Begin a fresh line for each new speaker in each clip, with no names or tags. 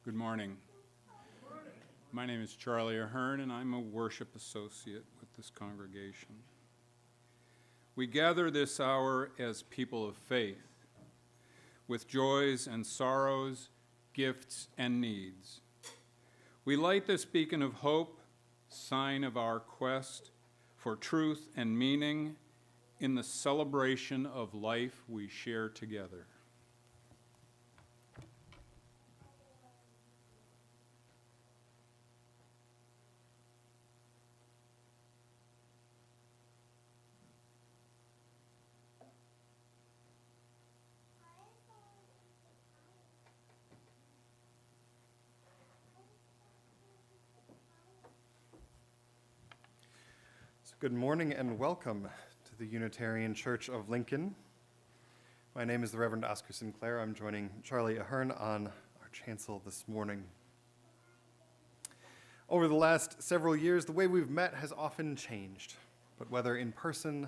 Good morning. My name is Charlie Ahern, and I'm a worship associate with this congregation. We gather this hour as people of faith, with joys and sorrows, gifts and needs. We light this beacon of hope, sign of our quest for truth and meaning in the celebration of life we share together.
Good morning and welcome to the Unitarian Church of Lincoln. My name is the Reverend Oscar Sinclair. I'm joining Charlie Ahern on our chancel this morning. Over the last several years, the way we've met has often changed, but whether in person,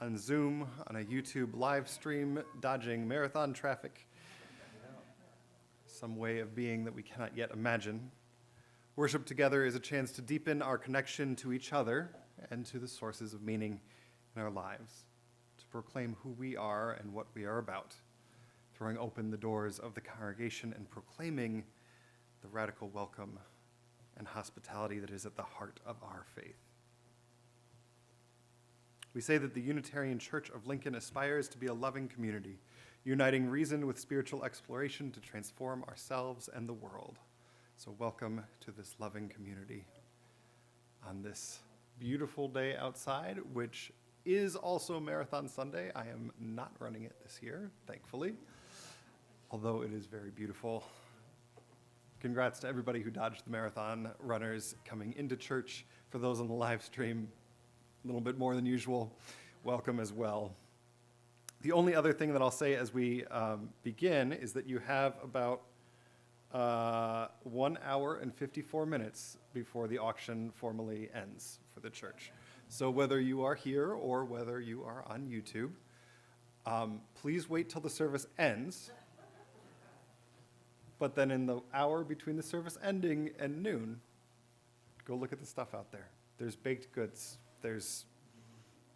on Zoom, on a YouTube live stream, dodging marathon traffic, some way of being that we cannot yet imagine, worship together is a chance to deepen our connection to each other and to the sources of meaning in our lives, to proclaim who we are and what we are about, throwing open the doors of the congregation and proclaiming the radical welcome and hospitality that is at the heart of our faith. We say that the Unitarian Church of Lincoln aspires to be a loving community, uniting reason with spiritual exploration to transform ourselves and the world. So welcome to this loving community on this beautiful day outside, which is also Marathon Sunday. I am not running it this year, thankfully, although it is very beautiful. Congrats to everybody who dodged the marathon runners coming into church. For those on the live stream, a little bit more than usual, welcome as well. The only other thing that I'll say as we begin is that you have about 1 hour and 54 minutes before the auction formally ends for the church. So whether you are here or whether you are on YouTube, please wait till the service ends. But then in the hour between the service ending and noon, go look at the stuff out there. There's baked goods, there's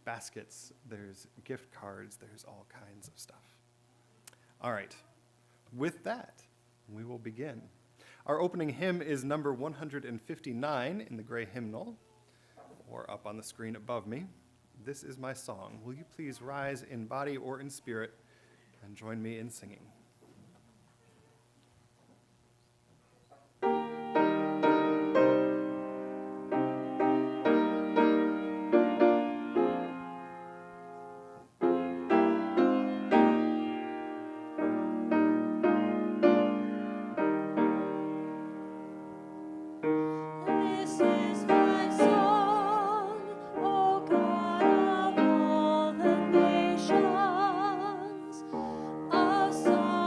baskets, there's gift cards, there's all kinds of stuff. All right, with that, we will begin. Our opening hymn is number 159 in the gray hymnal, or up on the screen above me. This is my song. Will you please rise in body or in spirit and join me in singing?
Song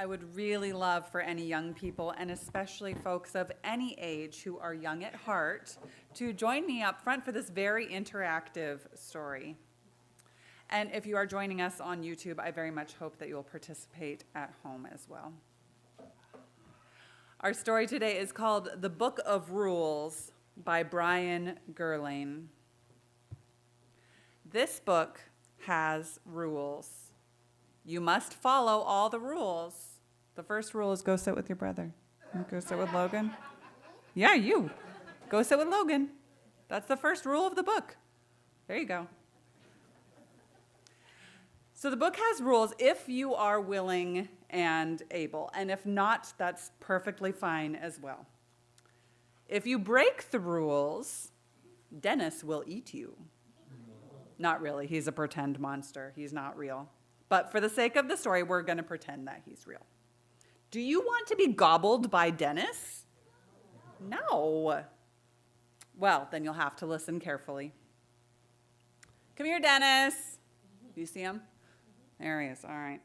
I would really love for any young people, and especially folks of any age who are young at heart, to join me up front for this very interactive story. And if you are joining us on YouTube, I very much hope that you will participate at home as well. Our story today is called The Book of Rules by Brian Gerlain. This book has rules. You must follow all the rules. The first rule is go sit with your brother. Go sit with Logan. Yeah, you. Go sit with Logan. That's the first rule of the book. There you go. So the book has rules if you are willing and able. And if not, that's perfectly fine as well. If you break the rules, Dennis will eat you. Not really. He's a pretend monster. He's not real. But for the sake of the story, we're going to pretend that he's real. Do you want to be gobbled by Dennis? No. Well, then you'll have to listen carefully. Come here, Dennis. Do you see him? There he is. All right.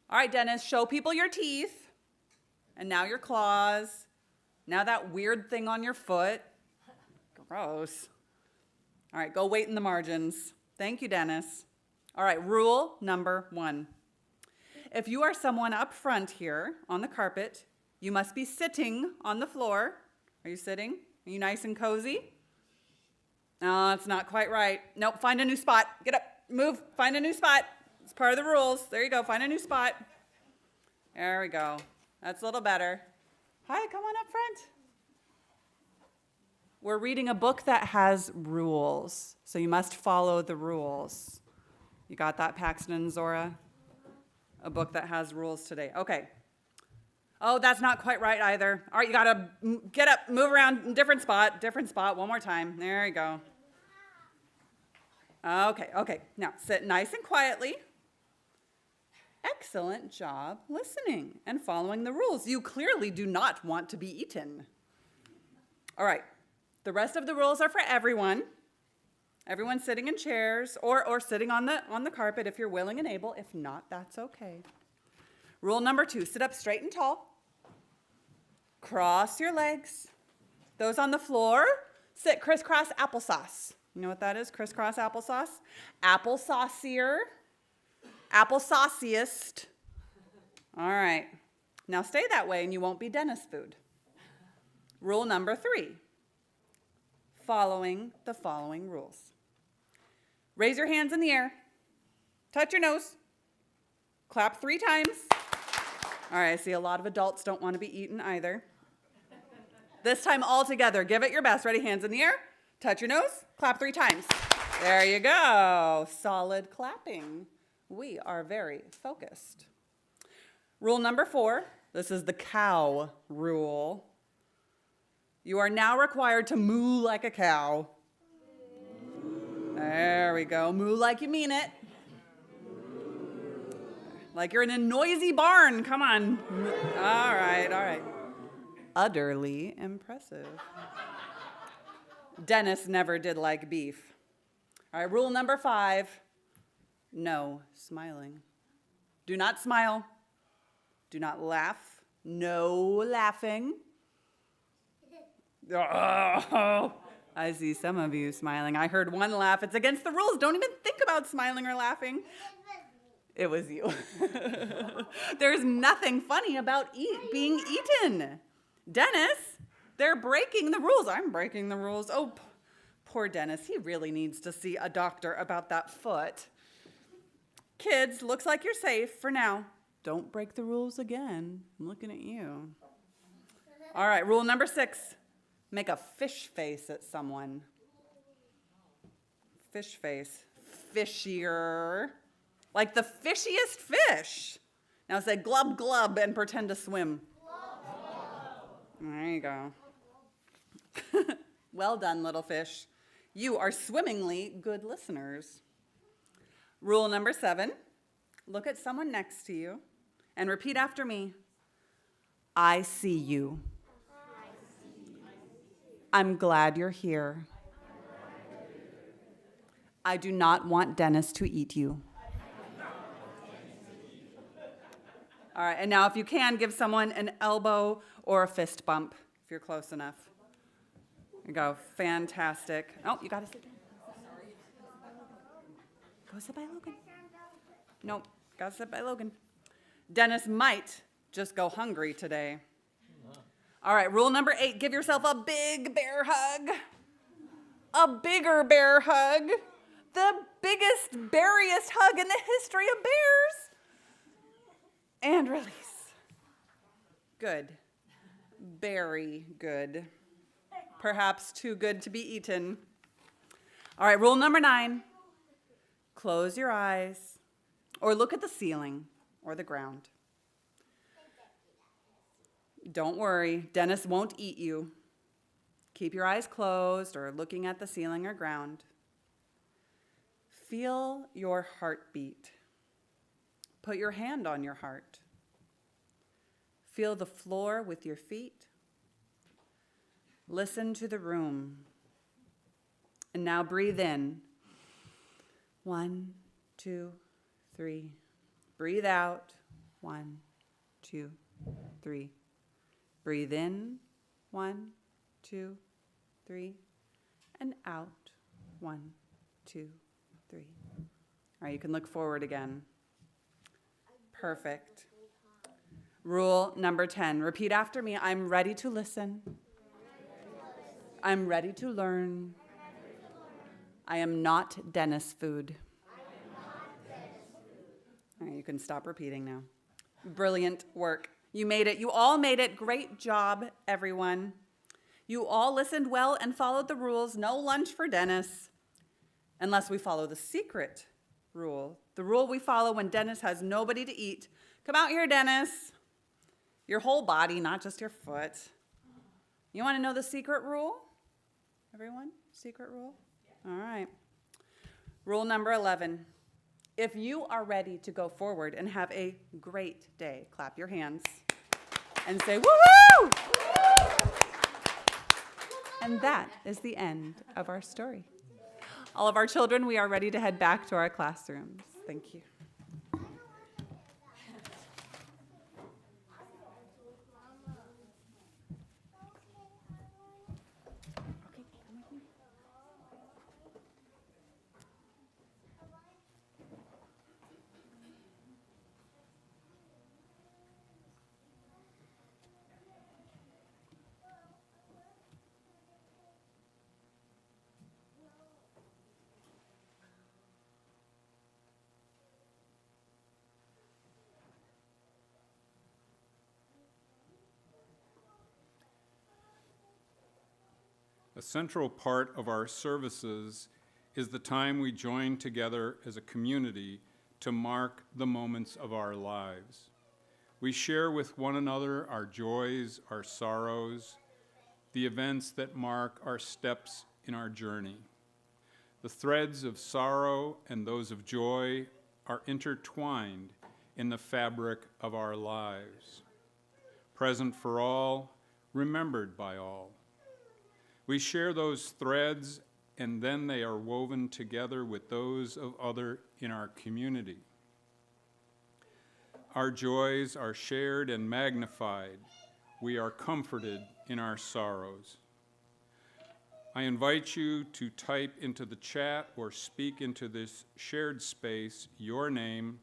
All right, Dennis, show people your teeth. And now your claws. Now that weird thing on your foot. Gross. All right, go wait in the margins. Thank you, Dennis. All right, rule number 1. If you are someone up front here on the carpet, you must be sitting on the floor. Are you sitting? Are you nice and cozy? No, it's not quite right. Nope, find a new spot. Get up, move, find a new spot. It's part of the rules. There you go, find a new spot. There we go. That's a little better. Hi, come on up front. We're reading a book that has rules, so you must follow the rules. You got that, Paxton and Zora? A book that has rules today. Okay. Oh, that's not quite right either. All right, you got to get up, move around, different spot, one more time. There you go. Okay. Now, sit nice and quietly. Excellent job listening and following the rules. You clearly do not want to be eaten. All right. The rest of the rules are for everyone. Everyone sitting in chairs or sitting on the carpet if you're willing and able. If not, that's okay. Rule number 2, sit up straight and tall. Cross your legs. Those on the floor, sit crisscross applesauce. You know what that is, crisscross applesauce? Applesaucier. Applesauciest. All right. Now stay that way and you won't be Dennis food. Rule number 3, following the following rules. Raise your hands in the air. Touch your nose. Clap 3 times. All right, I see a lot of adults don't want to be eaten either. This time all together. Give it your best. Ready? Hands in the air. Touch your nose. Clap 3 times. There you go. Solid clapping. We are very focused. Rule number 4. This is the cow rule. You are now required to moo like a cow. There we go. Moo like you mean it. Like you're in a noisy barn. Come on. All right. Utterly impressive. Dennis never did like beef. All right, rule number 5. No smiling. Do not smile. Do not laugh. No laughing. Oh, I see some of you smiling. I heard one laugh. It's against the rules. Don't even think about smiling or laughing. It was you. There's nothing funny about being eaten. Dennis, they're breaking the rules. I'm breaking the rules. Oh, poor Dennis. He really needs to see a doctor about that foot. Kids, looks like you're safe for now. Don't break the rules again. I'm looking at you. All right, rule number 6. Make a fish face at someone. Fish face. Fishier. Like the fishiest fish. Now say glub glub and pretend to swim. There you go. Well done, little fish. You are swimmingly good listeners. Rule number 7. Look at someone next to you and repeat after me. I see you. I'm glad you're here. I do not want Dennis to eat you. All right, and now if you can, give someone an elbow or a fist bump if you're close enough. There you go. Fantastic. Oh, you got to sit down. Go sit by Logan. Nope, got to sit by Logan. Dennis might just go hungry today. All right, rule number 8, give yourself a big bear hug. A bigger bear hug. The biggest, beariest hug in the history of bears. And release. Good. Very good. Perhaps too good to be eaten. All right, rule number 9. Close your eyes or look at the ceiling or the ground. Don't worry, Dennis won't eat you. Keep your eyes closed or looking at the ceiling or ground. Feel your heartbeat. Put your hand on your heart. Feel the floor with your feet. Listen to the room. And now breathe in. 1, 2, 3. Breathe out. 1, 2, 3. Breathe in. 1, 2, 3. And out. 1, 2, 3. All right, you can look forward again. Perfect. Rule number 10. Repeat after me. I'm ready to listen. I'm ready to learn. I am not Dennis food. All right, you can stop repeating now. Brilliant work. You made it. You all made it. Great job, everyone. You all listened well and followed the rules. No lunch for Dennis, unless we follow the secret rule. The rule we follow when Dennis has nobody to eat. Come out here, Dennis. Your whole body, not just your foot. You want to know the secret rule? Everyone? Secret rule? All right. Rule number 11. If you are ready to go forward and have a great day, clap your hands and say, woo-hoo! And that is the end of our story. All of our children, we are ready to head back to our classrooms. Thank you.
A central part of our services is the time we join together as a community to mark the moments of our lives. We share with one another our joys, our sorrows, the events that mark our steps in our journey. The threads of sorrow and those of joy are intertwined in the fabric of our lives. Present for all, remembered by all. We share those threads, and then they are woven together with those of others in our community. Our joys are shared and magnified. We are comforted in our sorrows. I invite you to type into the chat or speak into this shared space your name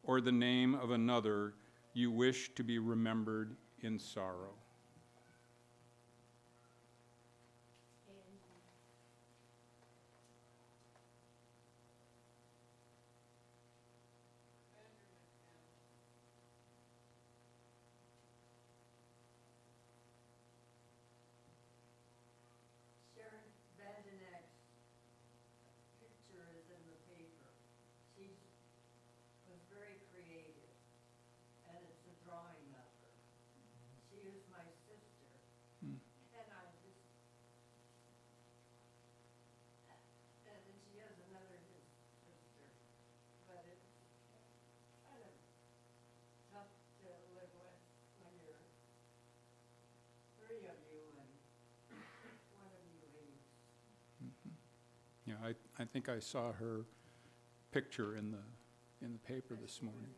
or the name of another you wish to be remembered in sorrow. Yeah, I think I saw her picture in the paper this morning.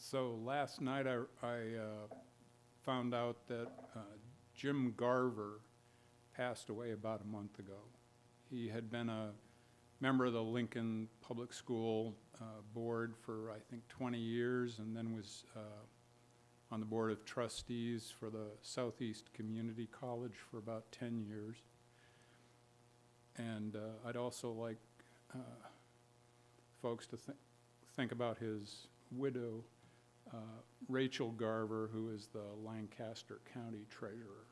So last night I found out that Jim Garver passed away about a month ago. He had been a member of the Lincoln Public School board for, I think, 20 years, and then was on the board of trustees for the Southeast Community College for about 10 years. And I'd also like folks to think about his widow, Rachel Garver, who is the Lancaster County Treasurer.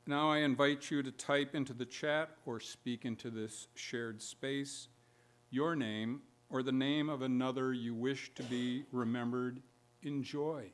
Now I invite you to type into the chat or speak into this shared space your name or the name of another you wish to be remembered in joy.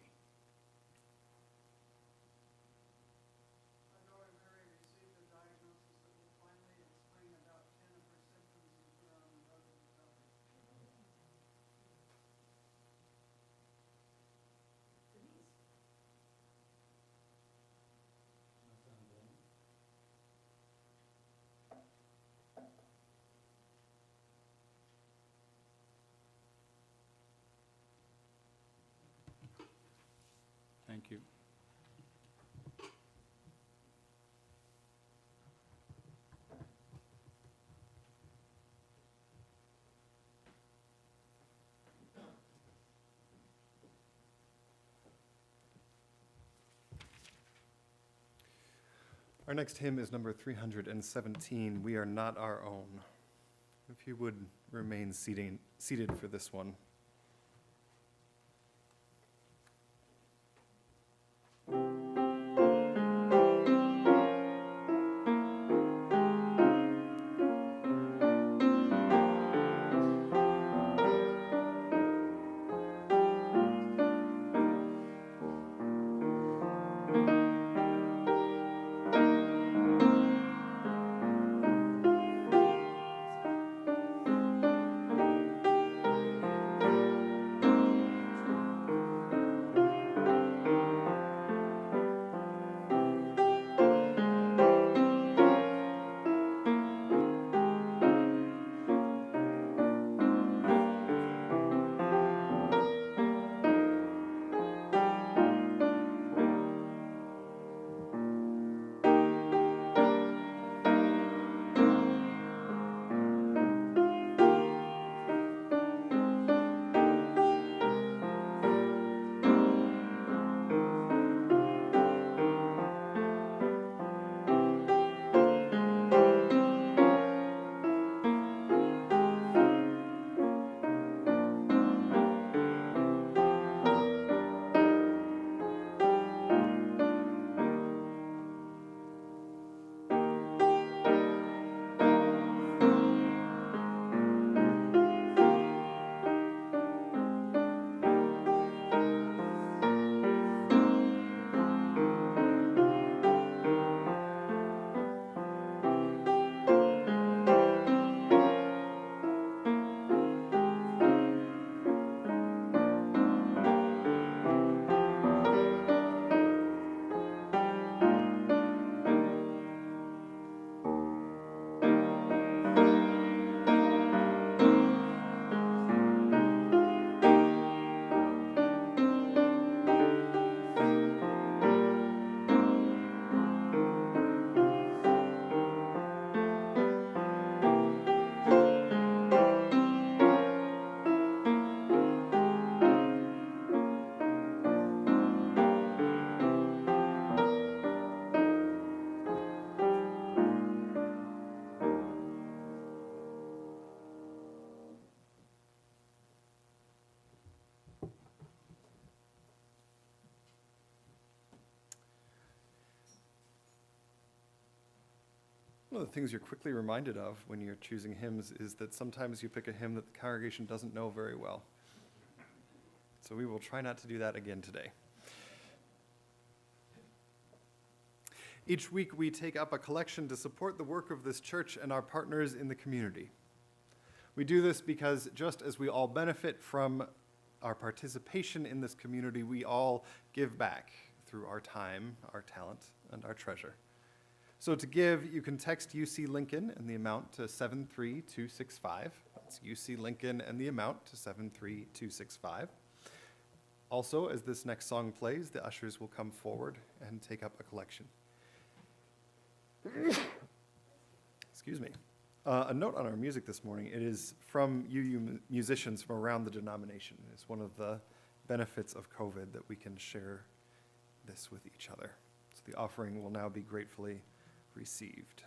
Thank you.
Our next hymn is number 317, We Are Not Our Own. If you would remain seated for this one. One of the things you're quickly reminded of when you're choosing hymns is that sometimes you pick a hymn that the congregation doesn't know very well. So we will try not to do that again today. Each week we take up a collection to support the work of this church and our partners in the community. We do this because just as we all benefit from our participation in this community, we all give back through our time, our talent, and our treasure. So to give, you can text UC Lincoln and the amount to 73265. That's UC Lincoln and the amount to 73265. Also, as this next song plays, the ushers will come forward and take up a collection. Excuse me. A note on our music this morning. It is from UU musicians from around the denomination. It's one of the benefits of COVID that we can share this with each other. So the offering will now be gratefully received.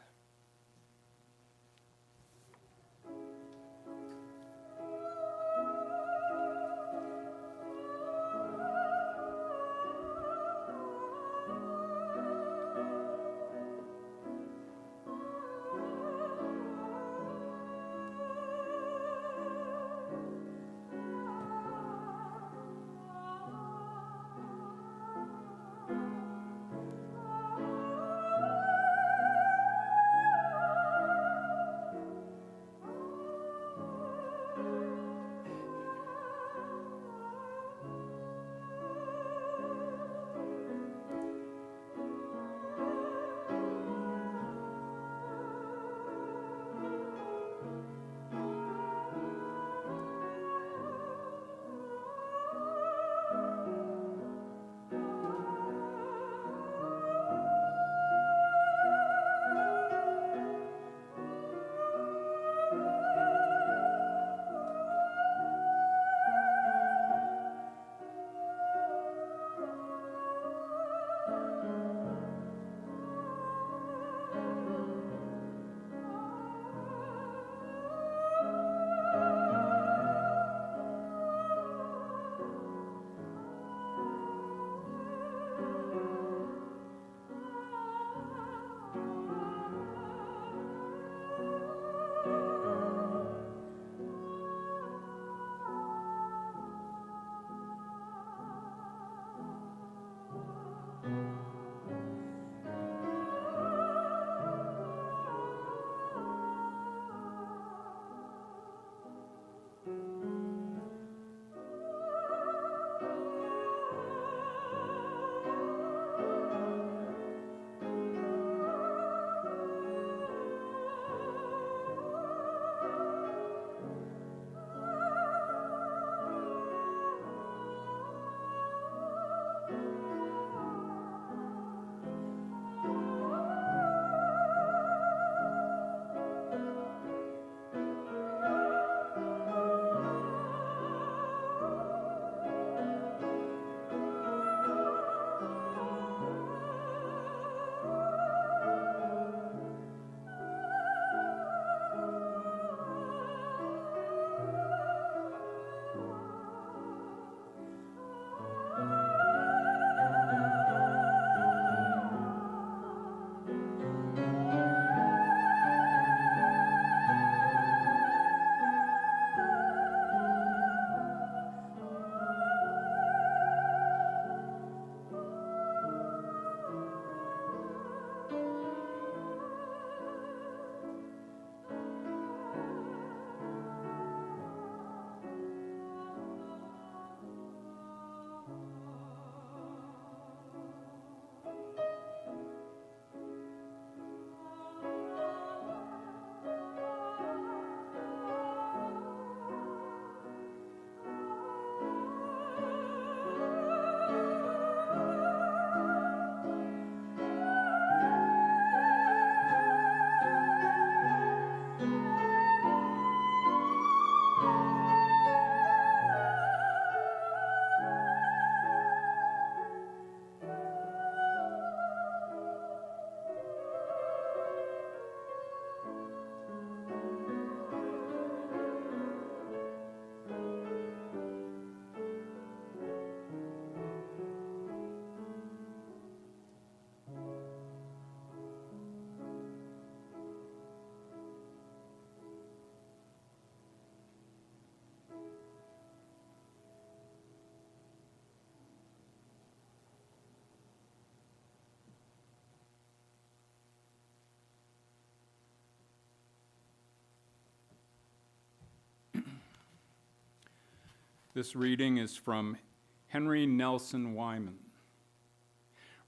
This reading is from Henry Nelson Wyman.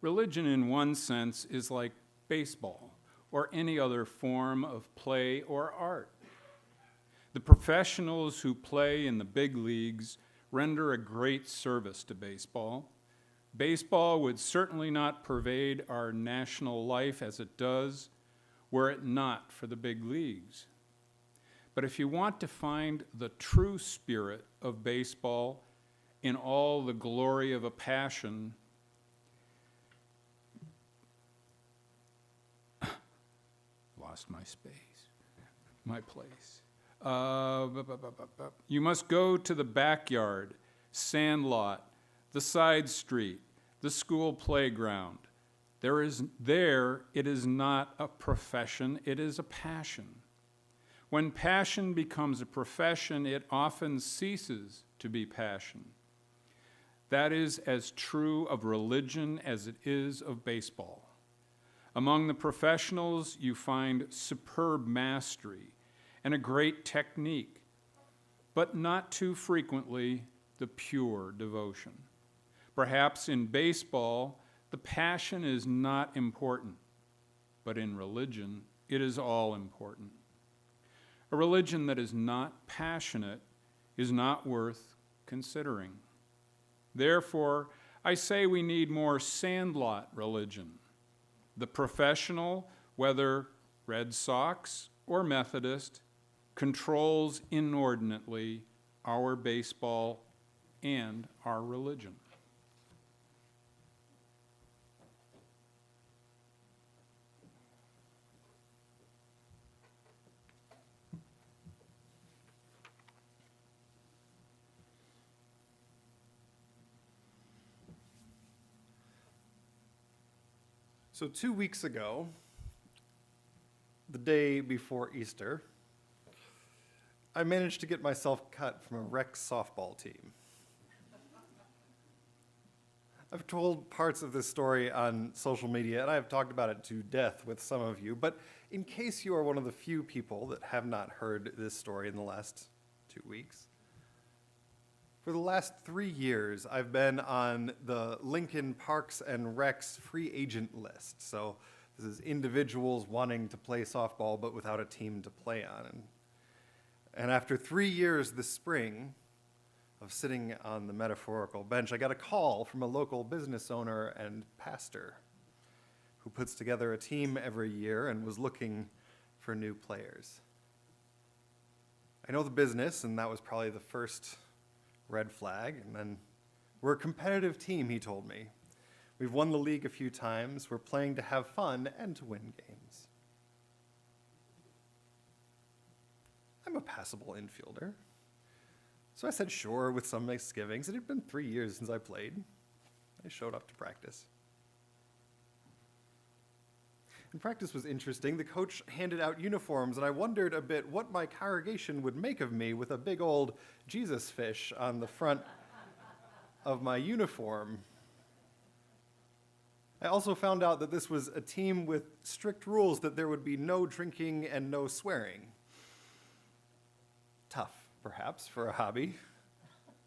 Religion, in one sense, is like baseball. or any other form of play or art. The professionals who play in the big leagues render a great service to baseball. Baseball would certainly not pervade our national life as it does were it not for the big leagues. But if you want to find the true spirit of baseball in all the glory of a passion, lost my space, my place. You must go to the backyard, sandlot, the side street, the school playground. It is not a profession, it is a passion. When passion becomes a profession, it often ceases to be passion. That is as true of religion as it is of baseball. Among the professionals, you find superb mastery and a great technique, but not too frequently the pure devotion. Perhaps in baseball, the passion is not important, but in religion, it is all important. A religion that is not passionate is not worth considering. Therefore, I say we need more sandlot religion. The professional, whether Red Sox or Methodist, controls inordinately our baseball and our religion.
So 2 weeks ago, the day before Easter, I managed to get myself cut from a rec softball team. I've told parts of this story on social media, and I have talked about it to death with some of you, but in case you are one of the few people that have not heard this story in the last 2 weeks, for the last 3 years, I've been on the Lincoln Parks and Recs free agent list. So this is individuals wanting to play softball but without a team to play on. And after 3 years this spring of sitting on the metaphorical bench, I got a call from a local business owner and pastor who puts together a team every year and was looking for new players. I know the business, and that was probably the first red flag. And then, we're a competitive team, he told me. We've won the league a few times. We're playing to have fun and to win games. I'm a passable infielder. So I said sure with some misgivings. It had been 3 years since I played. I showed up to practice. And practice was interesting. The coach handed out uniforms, and I wondered a bit what my congregation would make of me with a big old Jesus fish on the front of my uniform. I also found out that this was a team with strict rules that there would be no drinking and no swearing. Tough, perhaps, for a hobby.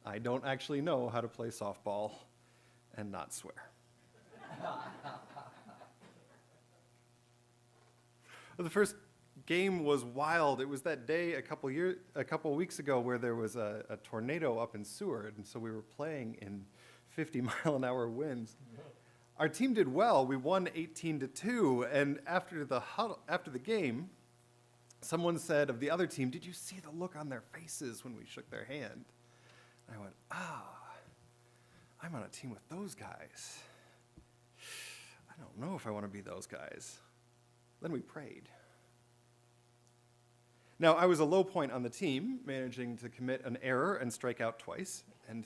I don't actually know how to play softball and not swear. The first game was wild. It was that day a couple weeks ago where there was a tornado up in Seward, and so we were playing in 50-mile-an-hour winds. Our team did well. We won 18-2, and after the game, someone said of the other team, "Did you see the look on their faces when we shook their hand?" And I went, I'm on a team with those guys. I don't know if I want to be those guys. Then we prayed. Now, I was a low point on the team, managing to commit an error and strike out twice. And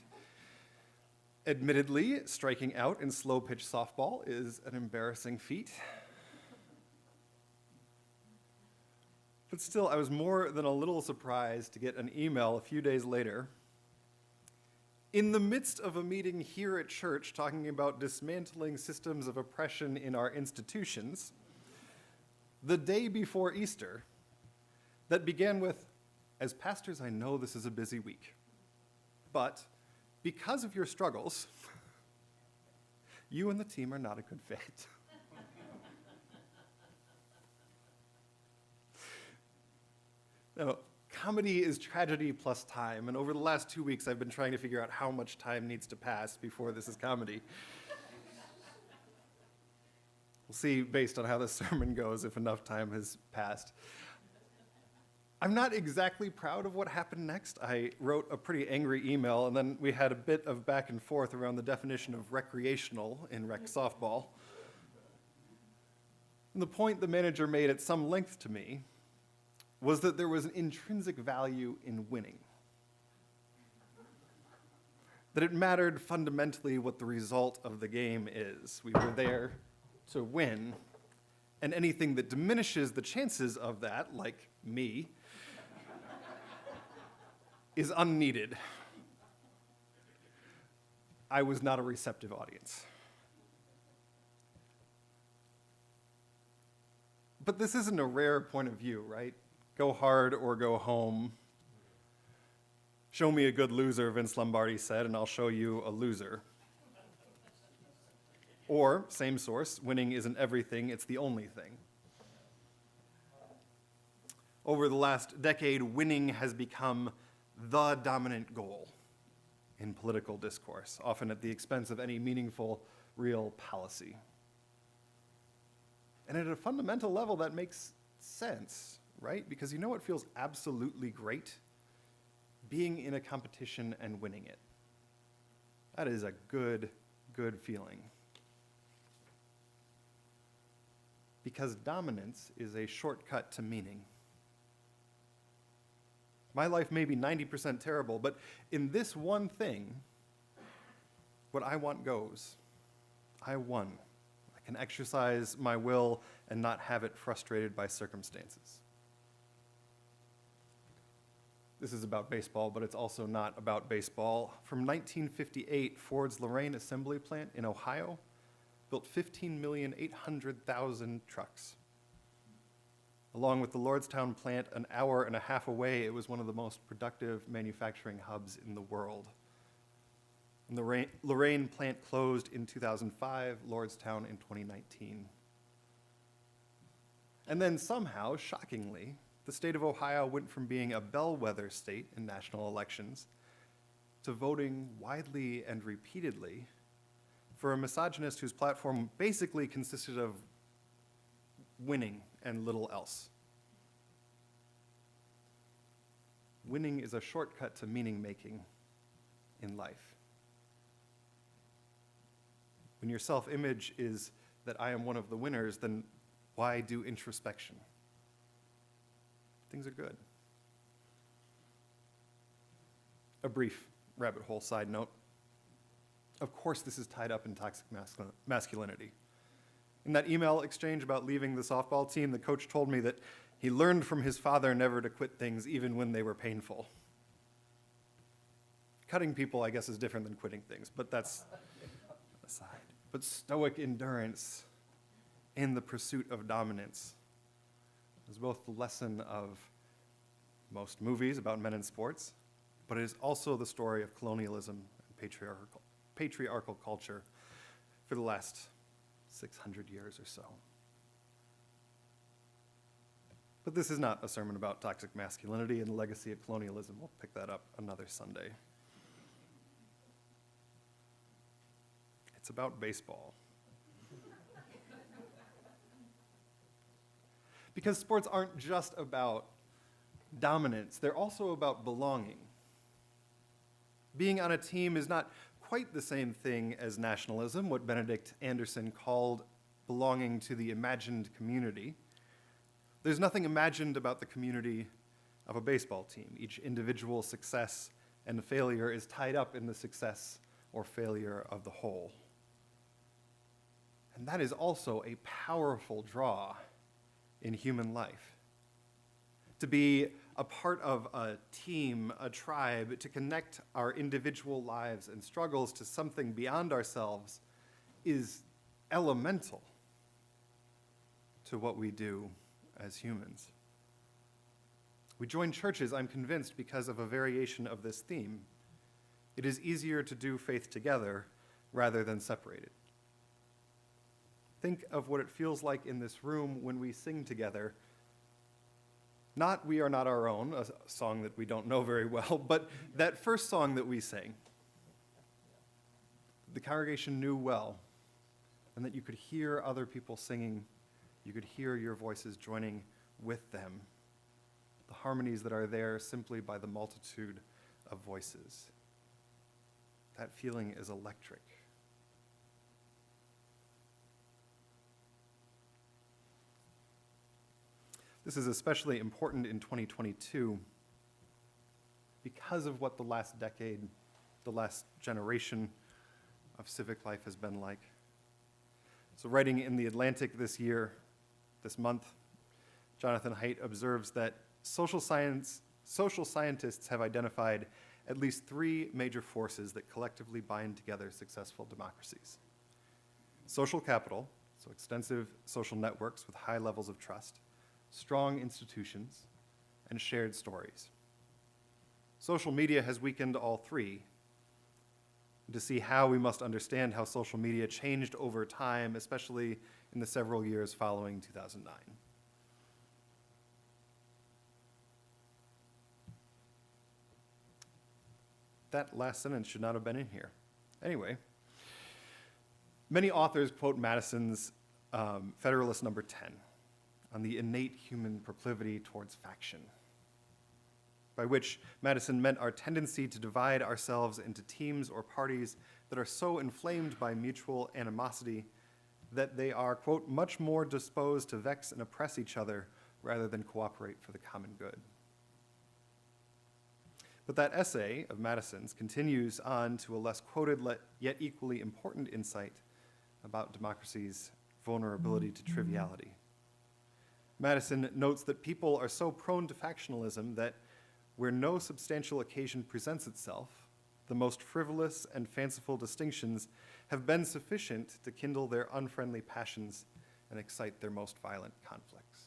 admittedly, striking out in slow-pitch softball is an embarrassing feat. But still, I was more than a little surprised to get an email a few days later. In the midst of a meeting here at church talking about dismantling systems of oppression in our institutions, the day before Easter, that began with, "As pastors, I know this is a busy week, but because of your struggles, you and the team are not a good fit." No, comedy is tragedy plus time, and over the last 2 weeks, I've been trying to figure out how much time needs to pass before this is comedy. We'll see, based on how the sermon goes, if enough time has passed. I'm not exactly proud of what happened next. I wrote a pretty angry email, and then we had a bit of back and forth around the definition of recreational in rec softball. And the point the manager made at some length to me was that there was an intrinsic value in winning. That it mattered fundamentally what the result of the game is. We were there to win, and anything that diminishes the chances of that, like me, is unneeded. I was not a receptive audience. But this isn't a rare point of view, right? Go hard or go home. Show me a good loser, Vince Lombardi said, and I'll show you a loser. Or, same source, winning isn't everything, it's the only thing. Over the last decade, winning has become the dominant goal in political discourse, often at the expense of any meaningful, real policy. And at a fundamental level, that makes sense, right? Because you know what feels absolutely great? Being in a competition and winning it. That is a good, good feeling. Because dominance is a shortcut to meaning. My life may be 90% terrible, but in this one thing, what I want goes. I won. I can exercise my will and not have it frustrated by circumstances. This is about baseball, but it's also not about baseball. From 1958, Ford's Lorain Assembly Plant in Ohio built 15,800,000 trucks. Along with the Lordstown plant an hour and a half away, it was one of the most productive manufacturing hubs in the world. And the Lorain plant closed in 2005, Lordstown in 2019. And then somehow, shockingly, the state of Ohio went from being a bellwether state in national elections to voting widely and repeatedly for a misogynist whose platform basically consisted of winning and little else. Winning is a shortcut to meaning-making in life. When your self-image is that I am one of the winners, then why do introspection? Things are good. A brief rabbit hole side note. Of course, this is tied up in toxic masculinity. In that email exchange about leaving the softball team, the coach told me that he learned from his father never to quit things even when they were painful. Cutting people, I guess, is different than quitting things, but that's aside. But stoic endurance in the pursuit of dominance is both the lesson of most movies about men in sports, but it is also the story of colonialism and patriarchal culture for the last 600 years or so. But this is not a sermon about toxic masculinity and the legacy of colonialism. We'll pick that up another Sunday. It's about baseball. Because sports aren't just about dominance, they're also about belonging. Being on a team is not quite the same thing as nationalism, what Benedict Anderson called belonging to the imagined community. There's nothing imagined about the community of a baseball team. Each individual success and failure is tied up in the success or failure of the whole. And that is also a powerful draw in human life. To be a part of a team, a tribe, to connect our individual lives and struggles to something beyond ourselves is elemental to what we do as humans. We join churches, I'm convinced, because of a variation of this theme. It is easier to do faith together rather than separated. Think of what it feels like in this room when we sing together Not We Are Not Our Own, a song that we don't know very well, but that first song that we sang. The congregation knew well, and that you could hear other people singing, you could hear your voices joining with them. The harmonies that are there simply by the multitude of voices. That feeling is electric. This is especially important in 2022 because of what the last decade, the last generation of civic life has been like. So writing in The Atlantic this month, Jonathan Haidt observes that social scientists have identified at least 3 major forces that collectively bind together successful democracies. Social capital, so extensive social networks with high levels of trust, strong institutions, and shared stories. Social media has weakened all 3. To see how, we must understand how social media changed over time, especially in the several years following 2009. That last sentence should not have been in here. Anyway, many authors quote Madison's Federalist Number 10 on the innate human proclivity towards faction, by which Madison meant our tendency to divide ourselves into teams or parties that are so inflamed by mutual animosity that they are, quote, much more disposed to vex and oppress each other rather than cooperate for the common good. But that essay of Madison's continues on to a less quoted yet equally important insight about democracy's vulnerability to triviality. Madison notes that people are so prone to factionalism that where no substantial occasion presents itself, the most frivolous and fanciful distinctions have been sufficient to kindle their unfriendly passions and excite their most violent conflicts.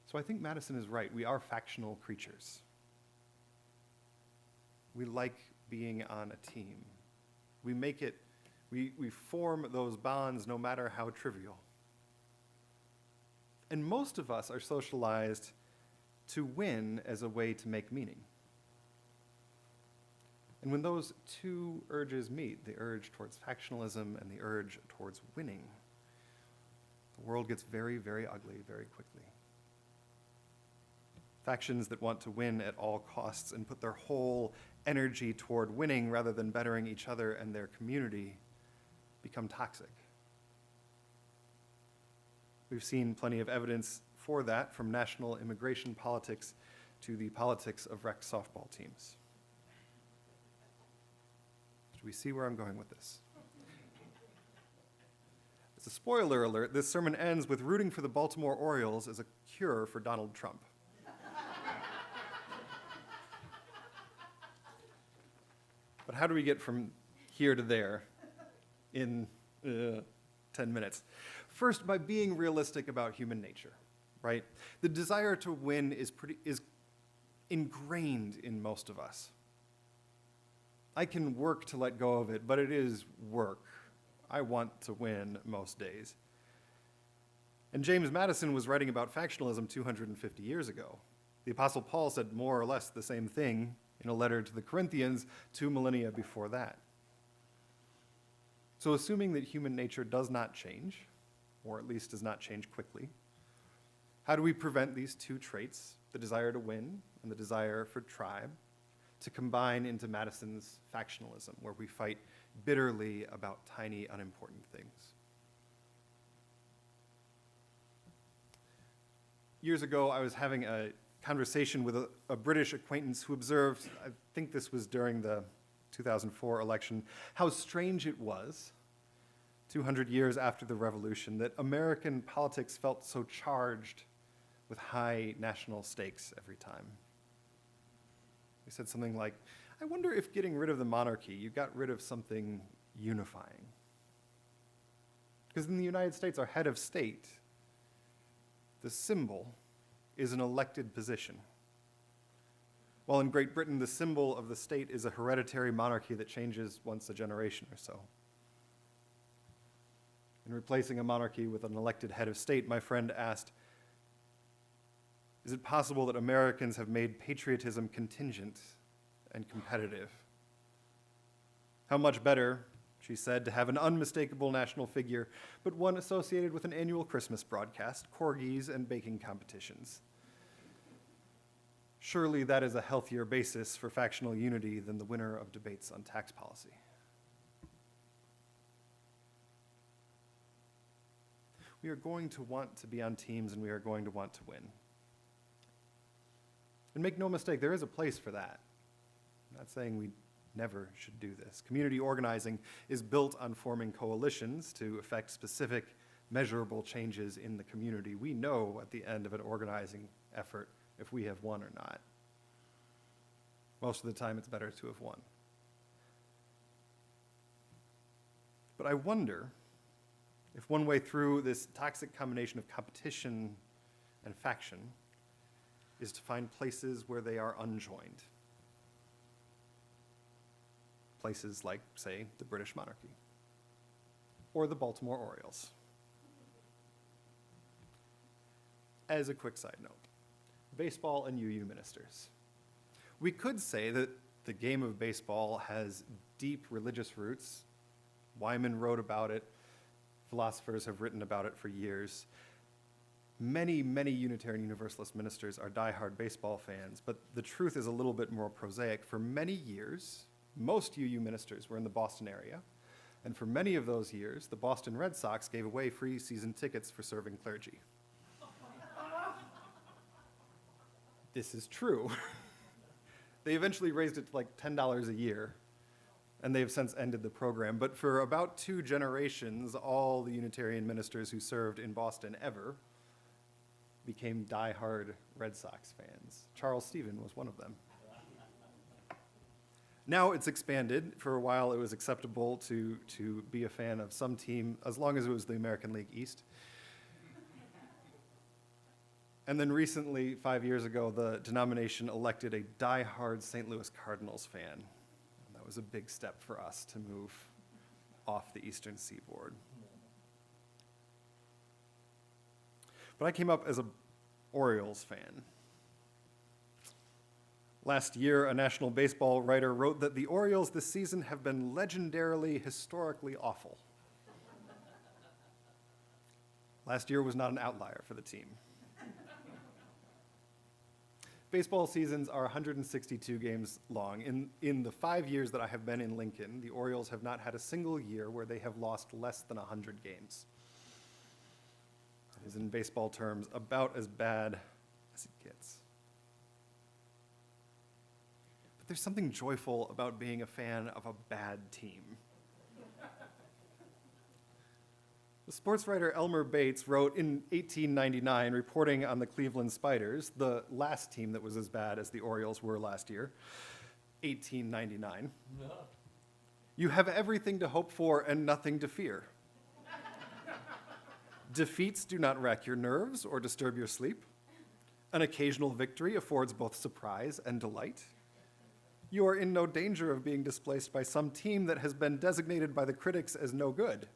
So I think Madison is right. We are factional creatures. We like being on a team. We form those bonds no matter how trivial. And most of us are socialized to win as a way to make meaning. And when those 2 urges meet, the urge towards factionalism and the urge towards winning, the world gets very, very ugly very quickly. Factions that want to win at all costs and put their whole energy toward winning rather than bettering each other and their community become toxic. We've seen plenty of evidence for that, from national immigration politics to the politics of rec softball teams. Do we see where I'm going with this? As a spoiler alert, this sermon ends with rooting for the Baltimore Orioles as a cure for Donald Trump. But how do we get from here to there in 10 minutes? First, by being realistic about human nature, right? The desire to win is ingrained in most of us. I can work to let go of it, but it is work. I want to win most days. And James Madison was writing about factionalism 250 years ago. The Apostle Paul said more or less the same thing in a letter to the Corinthians 2 millennia before that. So assuming that human nature does not change, or at least does not change quickly, how do we prevent these 2 traits, the desire to win and the desire for tribe, to combine into Madison's factionalism, where we fight bitterly about tiny, unimportant things? Years ago, I was having a conversation with a British acquaintance who observed, I think this was during the 2004 election, how strange it was, 200 years after the revolution, that American politics felt so charged with high national stakes every time. He said something like, I wonder if getting rid of the monarchy, you got rid of something unifying. Because in the United States, our head of state, the symbol, is an elected position. While in Great Britain, the symbol of the state is a hereditary monarchy that changes once a generation or so. In replacing a monarchy with an elected head of state, my friend asked, is it possible that Americans have made patriotism contingent and competitive? How much better, she said, to have an unmistakable national figure, but one associated with an annual Christmas broadcast, corgis, and baking competitions. Surely that is a healthier basis for factional unity than the winner of debates on tax policy. We are going to want to be on teams, and we are going to want to win. And make no mistake, there is a place for that. I'm not saying we never should do this. Community organizing is built on forming coalitions to effect specific, measurable changes in the community. We know at the end of an organizing effort if we have won or not. Most of the time, it's better to have won. But I wonder if one way through this toxic combination of competition and faction is to find places where they are unjoined. Places like, say, the British monarchy or the Baltimore Orioles. As a quick side note, baseball and UU ministers. We could say that the game of baseball has deep religious roots. Wyman wrote about it. Philosophers have written about it for years. Many, many Unitarian Universalist ministers are diehard baseball fans, but the truth is a little bit more prosaic. For many years, most UU ministers were in the Boston area, and for many of those years, the Boston Red Sox gave away free season tickets for serving clergy. This is true. They eventually raised it to like $10 a year, and they have since ended the program. But for about 2 generations, all the Unitarian ministers who served in Boston ever became diehard Red Sox fans. Charles Stephen was one of them. Now it's expanded. For a while, it was acceptable to be a fan of some team as long as it was the American League East. And then recently, 5 years ago, the denomination elected a diehard St. Louis Cardinals fan. And that was a big step for us to move off the eastern seaboard. But I came up as an Orioles fan. Last year, a national baseball writer wrote that the Orioles this season have been legendarily, historically awful. Last year was not an outlier for the team. Baseball seasons are 162 games long. In the 5 years that I have been in Lincoln, the Orioles have not had a single year where they have lost less than 100 games. It is, in baseball terms, about as bad as it gets. But there's something joyful about being a fan of a bad team. The sports writer Elmer Bates wrote in 1899, reporting on the Cleveland Spiders, the last team that was as bad as the Orioles were last year, 1899. No. You have everything to hope for and nothing to fear. Defeats do not rack your nerves or disturb your sleep. An occasional victory affords both surprise and delight. You are in no danger of being displaced by some team that has been designated by the critics as no good.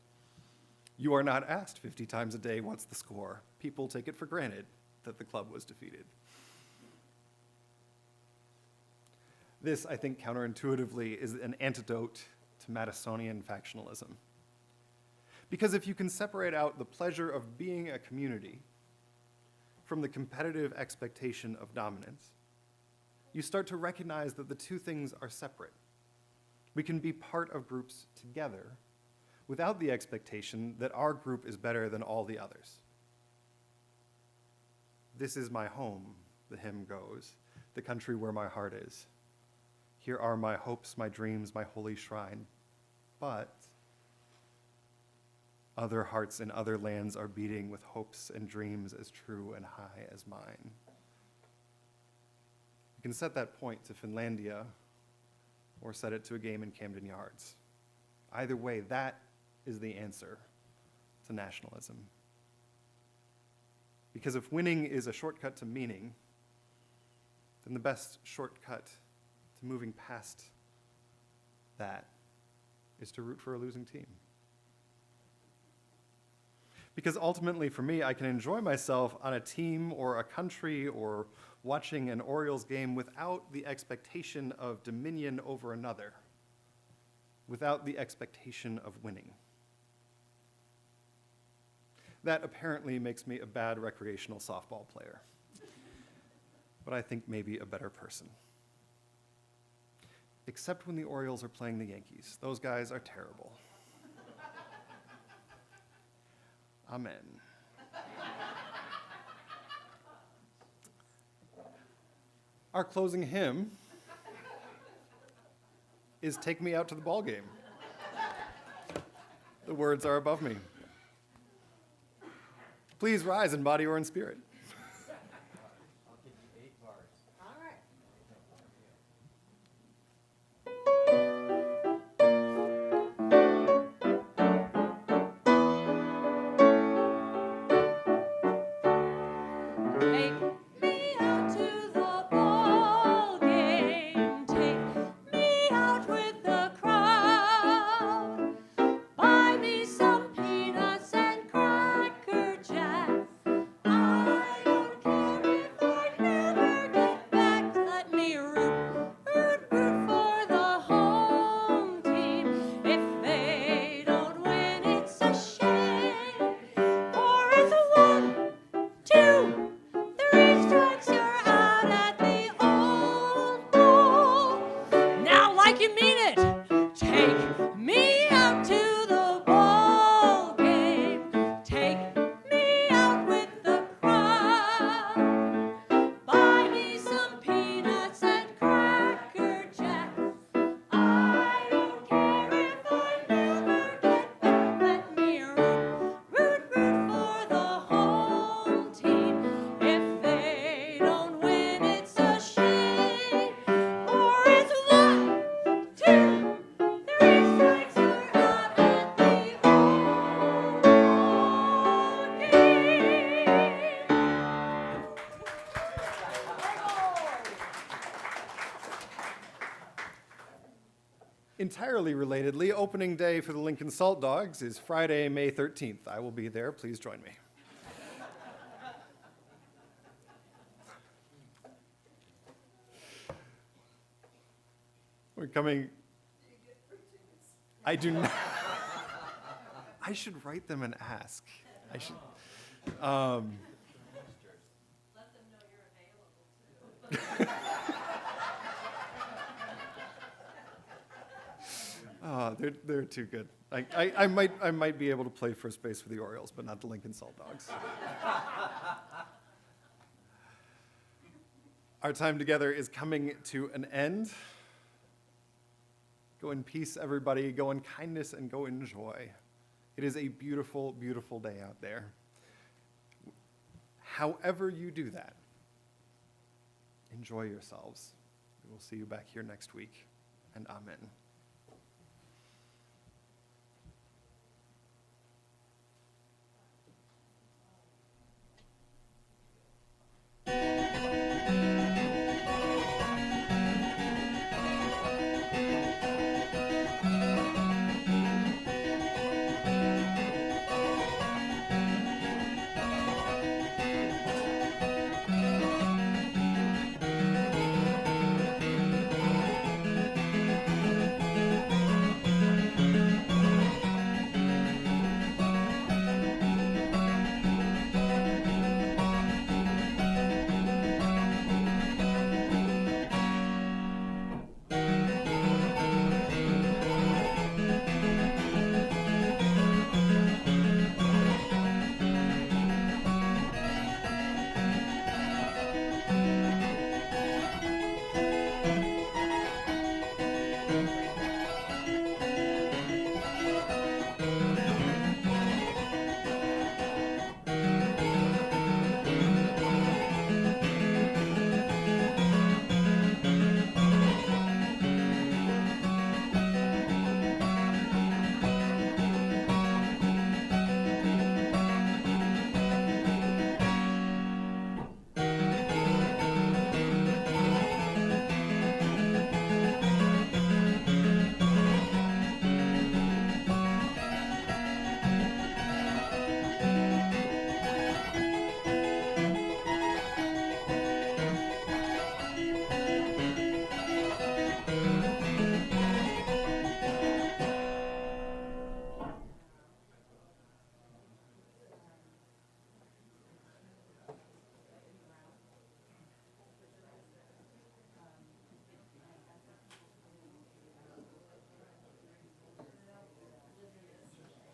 You are not asked 50 times a day what's the score. People take it for granted that the club was defeated. This, I think, counterintuitively is an antidote to Madisonian factionalism. Because if you can separate out the pleasure of being a community from the competitive expectation of dominance, you start to recognize that the two things are separate. We can be part of groups together without the expectation that our group is better than all the others. This is my home, the hymn goes, the country where my heart is. Here are my hopes, my dreams, my holy shrine. But other hearts in other lands are beating with hopes and dreams as true and high as mine. You can set that point to Finlandia or set it to a game in Camden Yards. Either way, that is the answer to nationalism. Because if winning is a shortcut to meaning, then the best shortcut to moving past that is to root for a losing team. Because ultimately, for me, I can enjoy myself on a team or a country or watching an Orioles game without the expectation of dominion over another, without the expectation of winning. That apparently makes me a bad recreational softball player, but I think maybe a better person. Except when the Orioles are playing the Yankees. Those guys are terrible. Amen. Our closing hymn is "Take Me Out to the Ball Game." The words are above me. Please rise in body or in spirit.
I'll give you 8 bars.
All right.
Take me out to the ball game. Take me out with the crowd. Buy me some peanuts and Cracker Jack. I don't care if I never get back. Let me root for the home team. If they don't win, it's a shame. For it's 1, 2, 3 strikes, you're out at the old ball. Now, like you mean it, take me out to the ball game. Take me out with the crowd. Buy me some peanuts and Cracker Jack. I don't care if I never get back. Let me root for the home team. If they don't win, it's a shame. For it's 1, 2, 3 strikes, you're out at the old
Entirely relatedly, opening day for the Lincoln Salt Dogs is Friday, May 13th. I will be there. Please join me. We're coming. I do not. I should write them and ask. I should.
Let them know you're available too.
They're too good. I might be able to play first base for the Orioles, but not the Lincoln Salt Dogs. Our time together is coming to an end. Go in peace, everybody. Go in kindness and go in joy. It is a beautiful, beautiful day out there. However you do that, enjoy yourselves. We will see you back here next week, and amen.